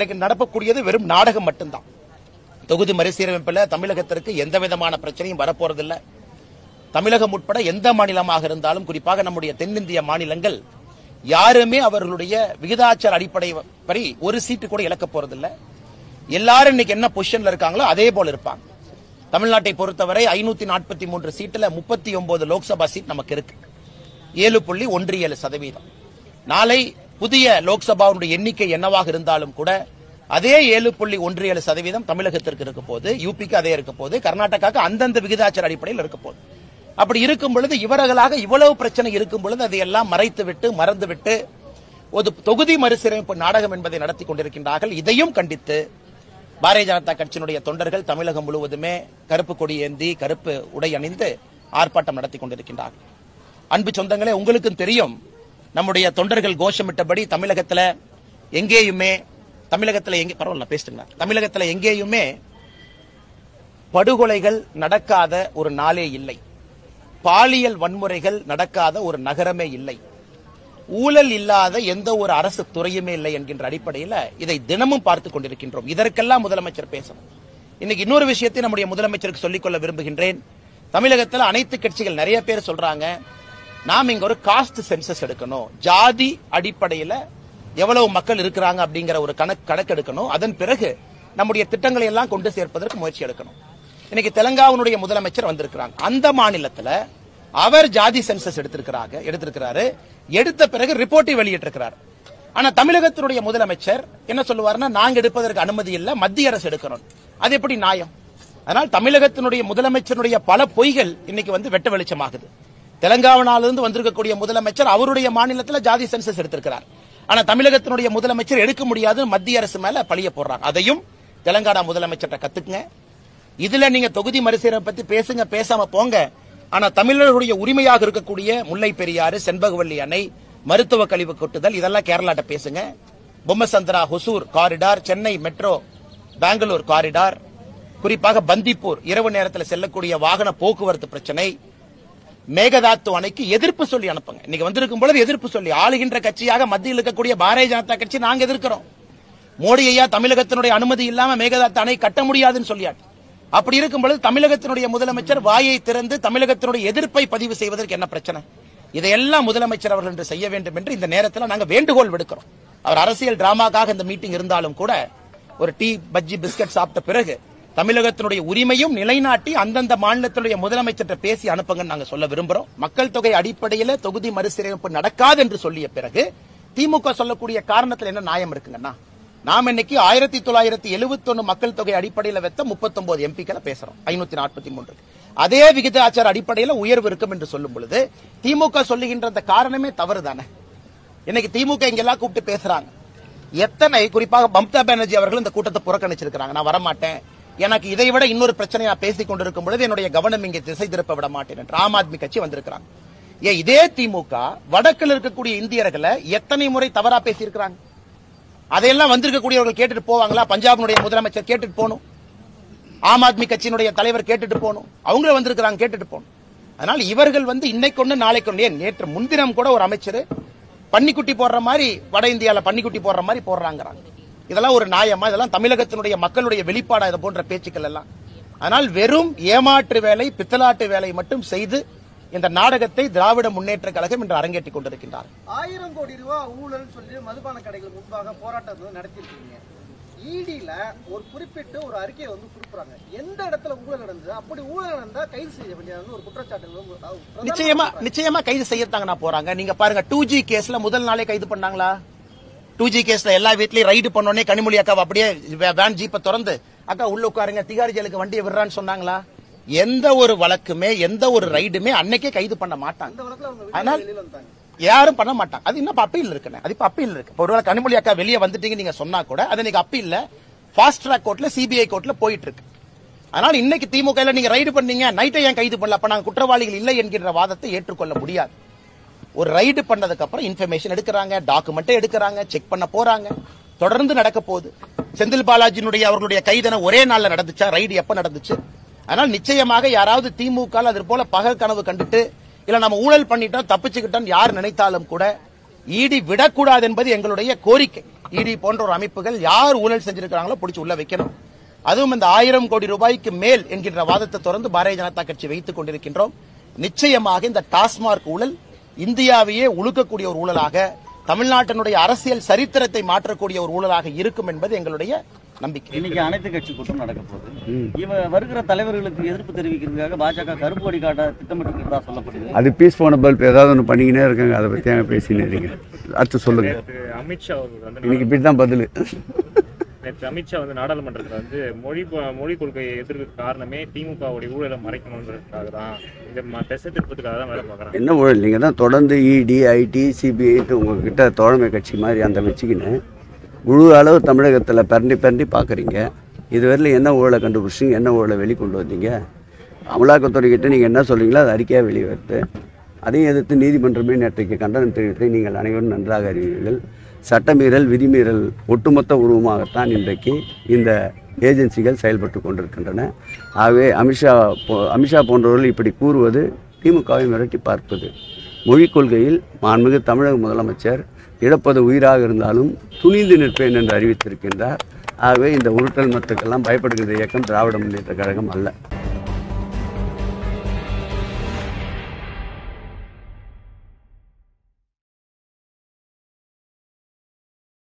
நடக்கக்கூடியது வெறும் நாடகம் மட்டும்தான். தொகுதி மறுசீரமைப்பில் தமிழகத்திற்கு எந்த விதமான பிரச்சனையும் வரப்போறதில்லை. தமிழகம் உட்பட எந்த மாநிலமாக இருந்தாலும், குறிப்பாக நம்முடைய தென்னிந்திய மாநிலங்கள் யாருமே அவர்களுடைய விகிதாச்சார அடிப்படை படி ஒரு சீட்டு கூட இழக்க போறதில்லை. எல்லாரும் இன்னைக்கு என்ன பொசிஷன்ல இருக்காங்களோ அதே போல இருப்பாங்க. தமிழ்நாட்டை பொறுத்தவரை 543 சீட்டுல 39 லோக்சபா சீட் நமக்கு இருக்கு. 7.17%. நாளை புதிய லோக்சபாவுடைய எண்ணிக்கை என்னவாக இருந்தாலும் கூட அதே 7.17% தமிழகத்திற்கு இருக்க போது, யூபிக்கு அதே இருக்க போது, கர்நாடகாவுக்கு அந்தந்த விகிதாச்சார அடிப்படையில் இருக்க போது. அப்படி இருக்கும் பொழுது இவர்களாக இவ்வளவு பிரச்சனை இருக்கும் பொழுது அதையெல்லாம் மறைத்துவிட்டு மறந்துவிட்டு ஒரு தொகுதி மறுசீரமைப்பு நாடகம் என்பதை நடத்தி கொண்டிருக்கின்றார்கள். இதையும் கண்டித்து பாரதிய ஜனதா கட்சியினுடைய தொண்டர்கள் தமிழகம் முழுவதுமே கருப்பு கொடி ஏந்தி கருப்பு உடை அணிந்து ஆர்ப்பாட்டம் நடத்தி கொண்டிருக்கின்றார்கள். அன்பு சொந்தங்களே, உங்களுக்கும் தெரியும், நம்முடைய தொண்டர்கள் கோஷமிட்டபடி தமிழகத்தில் எங்கேயுமே படுகொலைகள் நடக்காத ஒரு நாளே இல்லை. பாலியல் வன்முறைகள் நடக்காத ஒரு நகரமே இல்லை. ஊழல் இல்லாத எந்த ஒரு அரசு துறையுமே இல்லை என்கின்ற அடிப்படையில் இதை தினமும் பார்த்துக் கொண்டிருக்கின்றோம். இதற்கெல்லாம் முதலமைச்சர் பேசணும். இன்னைக்கு இன்னொரு விஷயத்தை நம்முடைய முதலமைச்சருக்கு சொல்லிக்கொள்ள விரும்புகின்றேன். தமிழகத்தில் அனைத்து கட்சிகள் நிறைய பேர் சொல்றாங்க, நாம் இங்க ஒரு காஸ்ட் சென்சஸ் எடுக்கணும், ஜாதி அடிப்படையில் எவ்வளவு மக்கள் இருக்கிறாங்க அப்படிங்கிற ஒரு கணக்கு எடுக்கணும், அதன் பிறகு நம்முடைய திட்டங்களை எல்லாம் கொண்டு சேர்ப்பதற்கு முயற்சி எடுக்கணும். இன்னைக்கு தெலங்கானாவுடைய முதலமைச்சர் வந்திருக்கிறாங்க. அந்த மாநிலத்தில் அவர் ஜாதி சென்சஸ் எடுத்திருக்கிறாரு. எடுத்த பிறகு ரிப்போர்ட்டை வெளியிட்டிருக்கிறார். ஆனா தமிழகத்தினுடைய முதலமைச்சர் என்ன சொல்லுவாருன்னா, நாங்க எடுப்பதற்கு அனுமதி இல்ல, மத்திய அரசு எடுக்கணும். அது எப்படி நியாயம்? அதனால் தமிழகத்தினுடைய முதலமைச்சருடைய பல பொய்கள் இன்னைக்கு வெட்ட வெளிச்சமாகுது. தெலங்கானாவிலிருந்து வந்திருக்கக்கூடிய முதலமைச்சர் அவருடைய மாநிலத்தில் ஜாதி சென்சஸ் எடுத்திருக்கிறார். ஆனா தமிழகத்தினுடைய முதலமைச்சர் எடுக்க முடியாது, மத்திய அரசு மேல பழிய போடுறாங்க. அதையும் தெலங்கானா முதலமைச்சர்கிட்ட கத்துக்குங்க. இதுல நீங்க தொகுதி மறுசீரமைப்பு பத்தி பேசுங்க, பேசாம போங்க. ஆனா தமிழர்களுடைய உரிமையாக இருக்கக்கூடிய முல்லை பெரியாறு, செண்பகவல்லி அணை, மருத்துவ கழிவு கொட்டுதல், இதெல்லாம் கேரளாட்ட பேசுங்க. Bommasandra Hosur corridor, Chennai metro Bangalore corridor, குறிப்பாக பந்திப்பூர் இரவு நேரத்தில் செல்லக்கூடிய வாகன போக்குவரத்து பிரச்சனை, மேகதாத்து அணைக்கு எதிர்ப்பு சொல்லி அனுப்புங்க. இன்னைக்கு வந்திருக்கும் பொழுது எதிர்ப்பு சொல்லி, ஆளுகின்ற கட்சியாக மத்தியில் இருக்கக்கூடிய பாரதிய ஜனதா கட்சி நாங்க எதிர்க்கிறோம். மோடி ஐயா தமிழகத்தினுடைய அனுமதி இல்லாம மேகதாத்து அணை கட்ட முடியாதுன்னு சொல்லியாட்டு. அப்படி இருக்கும் பொழுது தமிழகத்தினுடைய முதலமைச்சர் வாயை திறந்து தமிழகத்தினுடைய எதிர்ப்பை பதிவு செய்வதற்கு என்ன பிரச்சனை? இதையெல்லாம் முதலமைச்சர் அவர்கள் என்று செய்ய வேண்டும் என்று இந்த நேரத்தில் நாங்கள் வேண்டுகோள் விடுக்கிறோம். அவர் அரசியல் டிராமாக்காக இந்த மீட்டிங் இருந்தாலும் கூட ஒரு டீ பஜ்ஜி பிஸ்கட் சாப்பிட்ட பிறகு தமிழகத்தினுடைய உரிமையும் நிலைநாட்டி அந்தந்த மாநிலத்தினுடைய முதலமைச்சர் பேசி அனுப்புங்கன்னு நாங்க சொல்ல விரும்புறோம். மக்கள் தொகை அடிப்படையில் தொகுதி மறுசீரமைப்பு நடக்காது என்று சொல்லிய பிறகு திமுக சொல்லக்கூடிய காரணத்தில் என்ன நியாயம் இருக்குங்கன்னா, நாம் இன்னைக்கு 1971 மக்கள் தொகை அடிப்படையில் வைத்த 39 எம்பிக்களை பேசுறோம், 543. அதே விகிதாச்சார அடிப்படையில் உயர்வு இருக்கும் என்று சொல்லும் பொழுது திமுக சொல்லுகின்ற அந்த காரணமே தவறு தானே. இன்னைக்கு திமுக இங்கெல்லாம் கூப்பிட்டு பேசுறாங்க. எத்தனை, குறிப்பாக மம்தா பானர்ஜி அவர்கள் இந்த கூட்டத்தை புறக்கணிச்சிருக்கிறாங்க. நான் வரமாட்டேன், எனக்கு இதை விட இன்னொரு பிரச்சனை நான் பேசிக் கொண்டிருக்கும் பொழுது என்னுடைய கவனம் இங்கே திசை திருப்ப விட மாட்டேன் என்று ஆம் ஆத்மி கட்சி வந்திருக்கிறாங்க. இதே திமுக வடக்கில் இருக்கக்கூடிய இந்தியர்களை எத்தனை முறை தவறா பேசியிருக்கிறாங்க. அதையெல்லாம் வந்திருக்கக்கூடியவர்கள் கேட்டுட்டு போவாங்களா? பஞ்சாபினுடைய முதலமைச்சர் கேட்டுட்டு போகணும், ஆம் ஆத்மி கட்சியினுடைய தலைவர் கேட்டுட்டு போகணும், அவங்கள வந்திருக்கிறாங்க கேட்டுட்டு போகணும். அதனால இவர்கள் இன்னைக்கு ஒண்ணு நாளைக்கு ஒண்ணு, நேற்று முன்தினம் கூட ஒரு அமைச்சர் பன்னிக்குட்டி போடுற மாதிரி வட இந்தியாவில் பன்னிக்குட்டி போடுற மாதிரி போடுறாங்க. இதெல்லாம் ஒரு நியாயமா? இதெல்லாம் தமிழகத்தினுடைய மக்களுடைய வெளிப்பாடா இது போன்ற பேச்சுக்கள் எல்லாம்? ஆனால் வெறும் ஏமாற்று வேலை, பித்தலாட்டு வேலை மட்டும் செய்து இந்த நாடகத்தை திராவிட முன்னேற்ற கழகம் என்று அரங்கேற்றிக் கொண்டிருக்கின்றார். 1000 கோடி ரூபாய் ஊழல் சொல்லி மதுபான கடைகள் முன்பாக போராட்டத்தை நடத்திருக்கீங்க. ஈடில ஒரு குறிப்பிட்ட ஒரு அறிக்கையை கொடுக்குறாங்க, எந்த இடத்துல ஊழல் நடந்தது, அப்படி ஊழல் நடந்தா கைது செய்ய வேண்டியது ஒரு குற்றச்சாட்டு நிச்சயமா கைது செய்யத்தாங்க போறாங்க. நீங்க பாருங்க, 2G கேஸ்ல முதல் நாளே கைது பண்ணாங்களா? 2G கேஸ்ல எல்லா வீட்லயும் ரைடு பண்ணோடனே கனிமொழி அக்கா அப்படியே வேன் ஜீப்பை திறந்து அக்கா உள்ள உட்காருங்க, திகாரி ஜெயிலுக்கு வண்டியை விடுறான்னு சொன்னாங்களா? எந்த ஒரு வழக்குமே எந்த ஒரு ரைடுமே அன்னைக்கே கைது பண்ண மாட்டாங்க. ஆனால் யாரும் பண்ண மாட்டாங்க. அது இன்னும் அப்பீல் இருக்குன்னு, அது இப்ப அப்பீல் இருக்கு. ஒருவேளை கனிமொழி அக்கா வெளியே வந்துட்டீங்க நீங்க சொன்னா கூட அது இன்னைக்கு அப்பீல்ல ஃபாஸ்ட் ட்ராக் கோர்ட்ல சிபிஐ கோர்ட்ல போயிட்டு இருக்கு. அதனால இன்னைக்கு திமுக நீங்க ரைடு பண்ணீங்க, நைட்டை ஏன் கைது பண்ணல? அப்ப நாங்க குற்றவாளிகள் இல்லை என்கின்ற வாதத்தை ஏற்றுக்கொள்ள முடியாது. ஒரு ரைடு பண்ணதுக்கு அப்புறம் இன்ஃபர்மேஷன் எடுக்கிறாங்க, டாக்குமெண்ட் எடுக்கிறாங்க, செக் பண்ண போறாங்க, தொடர்ந்து நடக்க போகுது. செந்தில் பாலாஜியினுடைய அவர்களுடைய கைதன ஒரே நாள்ல நடந்துச்சா? ரைடு எப்ப நடந்துச்சு? அதனால் நிச்சயமாக யாராவது திமுக அது போல பகல் கனவு கண்டுட்டு இல்ல நம்ம ஊழல் பண்ணிட்டோம் தப்பிச்சுக்கிட்டோம் யார் நினைத்தாலும் கூட ஈடி விடக்கூடாது என்பது எங்களுடைய கோரிக்கை. இடி போன்ற ஒரு அமைப்புகள் யார் ஊழல் செஞ்சிருக்கிறாங்களோ பிடிச்சி உள்ள வைக்கணும். அதுவும் இந்த 1000 கோடி ரூபாய்க்கு மேல் என்கின்ற வாதத்தை தொடர்ந்து பாரதிய ஜனதா கட்சி வைத்துக் கொண்டிருக்கின்றோம். நிச்சயமாக இந்த டாஸ்மாக் ஊழல் இந்தியாவையே உழுக்கக்கூடிய ஒரு ஊழலாக, தமிழ்நாட்டினுடைய அரசியல் சரித்திரத்தை மாற்றக்கூடிய ஒரு ஊழலாக இருக்கும் என்பது எங்களுடைய நம்பிக்கை. இன்னைக்கு அனைத்து கட்சி கூட்டம் நடக்க போகுது. வருகிற தலைவர்களுக்கு எதிர்ப்பு தெரிவிக்கிறதுக்காக பாஜக கருப்பு கொடி காட்ட திட்டமிட்டு சொல்லப்படுது. அது பீஸ் போன பல்ப் ஏதாவது ஒன்று பண்ணிக்கினே இருக்காங்க. அதை பற்றி அங்கே பேசினே இருங்க. அடுத்து சொல்லுங்க. அமித்ஷா அவர்கள் இன்னைக்கு இப்படி தான் பதில். நேற்று அமித்ஷா நாடாளுமன்றத்தில் மொழி கொள்கையை எதிர்க்க காரணமே திமுகவுடைய ஊழலை மறைக்கணுன்றதுக்காக தான், இந்த திசை திருப்பத்துக்காக தான் வேலை பார்க்குறாங்க. என்ன ஊழல்? நீங்கள் தான் தொடர்ந்து இடி, ஐடி, சிபிஐட்டு உங்ககிட்ட தோழமை கட்சி மாதிரி அந்த வச்சுக்கின்னு முழு அளவு தமிழகத்தில் பரண்டி பார்க்குறீங்க. இதுவரையில் என்ன ஊழலை கண்டுபிடிச்சிங்க, என்ன ஊழலை வெளிக்கொண்டு வந்தீங்க? அமலாக்கத்துறைக்கிட்ட நீங்கள் என்ன சொல்கிறீங்களோ அது அறிக்கையாக வெளியே வருது. அதையும் எதிர்த்து நீதிமன்றமே நேற்றைக்கு கண்டனம் தெரிவித்து நீங்கள் அனைவரும் நன்றாக அறிவீர்கள். சட்டமீறல், விதிமீறல் ஒட்டுமொத்த உருவமாகத்தான் இன்றைக்கு இந்த ஏஜென்சிகள் செயல்பட்டு கொண்டிருக்கின்றன. ஆகவே அமித்ஷா போன்றவர்கள் இப்படி கூறுவது திமுகவை மிரட்டி பார்ப்பது. மொழிக் கொள்கையில் மாண்புமிகு தமிழக முதலமைச்சர் இழப்பது உயிராக இருந்தாலும் துணிந்து நிற்பேன் என்று அறிவித்திருக்கின்றார். ஆகவே இந்த உருட்டல் மத்துக்கெல்லாம் பயப்படுகின்ற இயக்கம் திராவிட முன்னேற்ற கழகம் அல்ல.